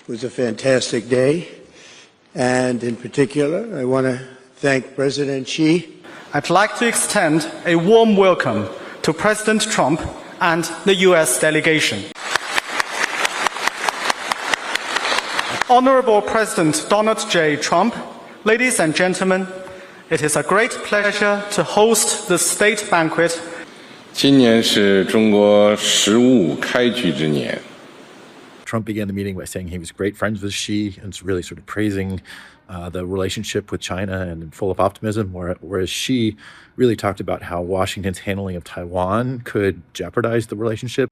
It was a fantastic day, and in particular, I want to thank President Xi. I'd like to extend a warm welcome to President Trump and the U.S. delegation. Honorable President Donald J. Trump, ladies and gentlemen, it is a great pleasure to host the state banquet. 今年是中国15开局之年。 Trump began the meeting by saying he was great friends with Xi and really sort of praising the relationship with China and full of optimism, whereas Xi really talked about how Washington's handling of Taiwan could jeopardize the relationship.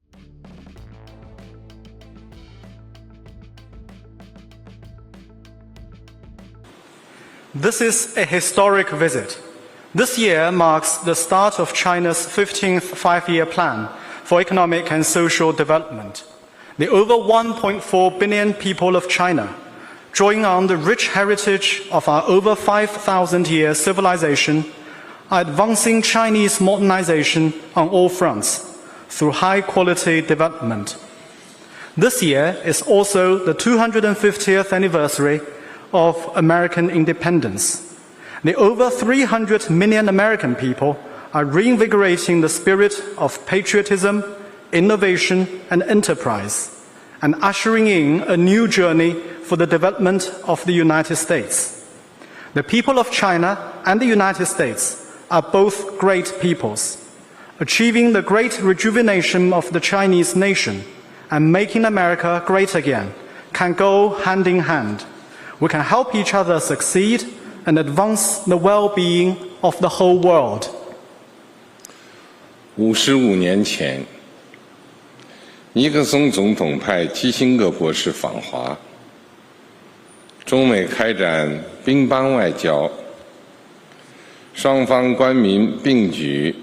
This is a historic visit. This year marks the start of China's 15th five-year plan for economic and social development. The over 1.4 billion people of China, drawing on the rich heritage of our over 5,000-year civilization, are advancing Chinese modernization on all fronts through high-quality development. This year is also the 250th anniversary of American independence. The over 300 million American people are reinvigorating the spirit of patriotism, innovation and enterprise, and ushering in a new journey for the development of the United States. The people of China and the United States are both great peoples. Achieving the great rejuvenation of the Chinese nation and making America great again can go hand in hand. We can help each other succeed and advance the well-being of the whole world. 55年前，尼克松总统派基辛格博士访华，中美开展乒乓外交，双方官民并举，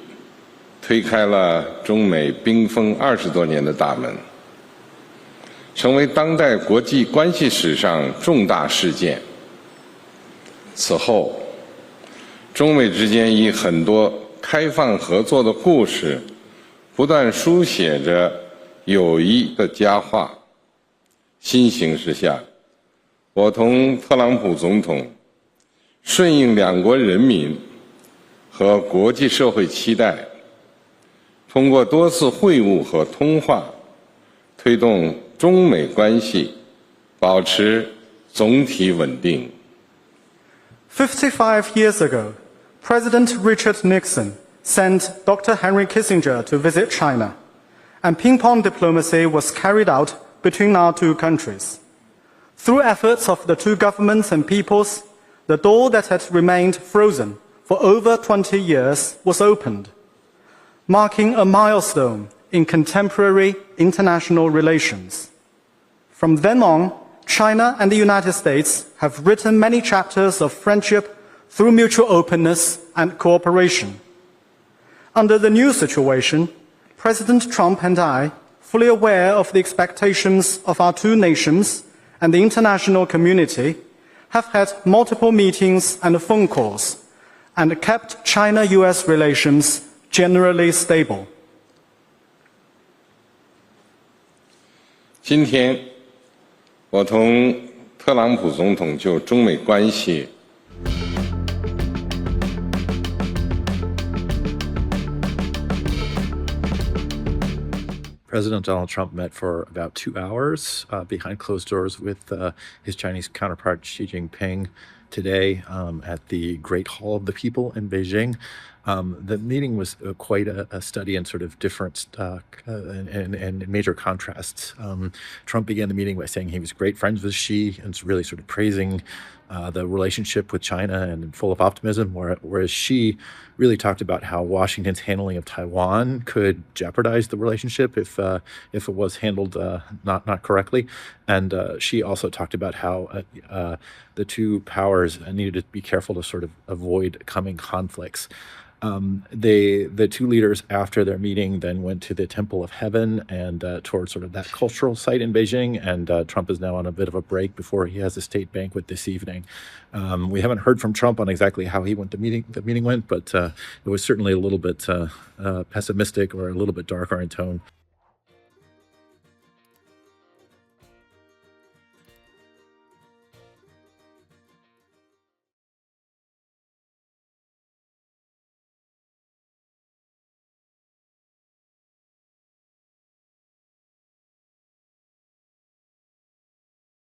推开了中美冰封20多年的大门，成为当代国际关系史上重大事件。此后，中美之间以很多开放合作的故事，不断书写着 友谊的佳话。新形势下，我同特朗普总统顺应两国人民和国际社会期待，通过多次会晤和通话，推动中美关系保持总体稳定。55 years ago, President Richard Nixon sent Dr. Henry Kissinger to visit China, and ping-pong diplomacy was carried out between our two countries. Through efforts of the two governments and peoples, the door that had remained frozen for over 20 years was opened, marking a milestone in contemporary international relations. From then on, China and the United States have written many chapters of friendship through mutual openness and cooperation. Under the new situation, President Trump and I, fully aware of the expectations of our two nations and the international community, have had multiple meetings and phone calls, and kept China-US relations generally stable. 今天，我同特朗普总统就中美关系 President Donald Trump met for about 2 hours behind closed doors with his Chinese counterpart Xi Jinping today at the Great Hall of the People in Beijing. The meeting was quite a study in sort of different and major contrasts. Trump began the meeting by saying he was great friends with Xi and really sort of praising the relationship with China and full of optimism, whereas Xi really talked about how Washington's handling of Taiwan could jeopardize the relationship if it was handled not correctly. And Xi also talked about how the two powers needed to be careful to sort of avoid coming conflicts. The two leaders after their meeting then went to the Temple of Heaven and towards sort of that cultural site in Beijing, and Trump is now on a bit of a break before he has a state banquet this evening. We haven't heard from Trump on exactly how the meeting went, but it was certainly a little bit pessimistic or a little bit darker in tone.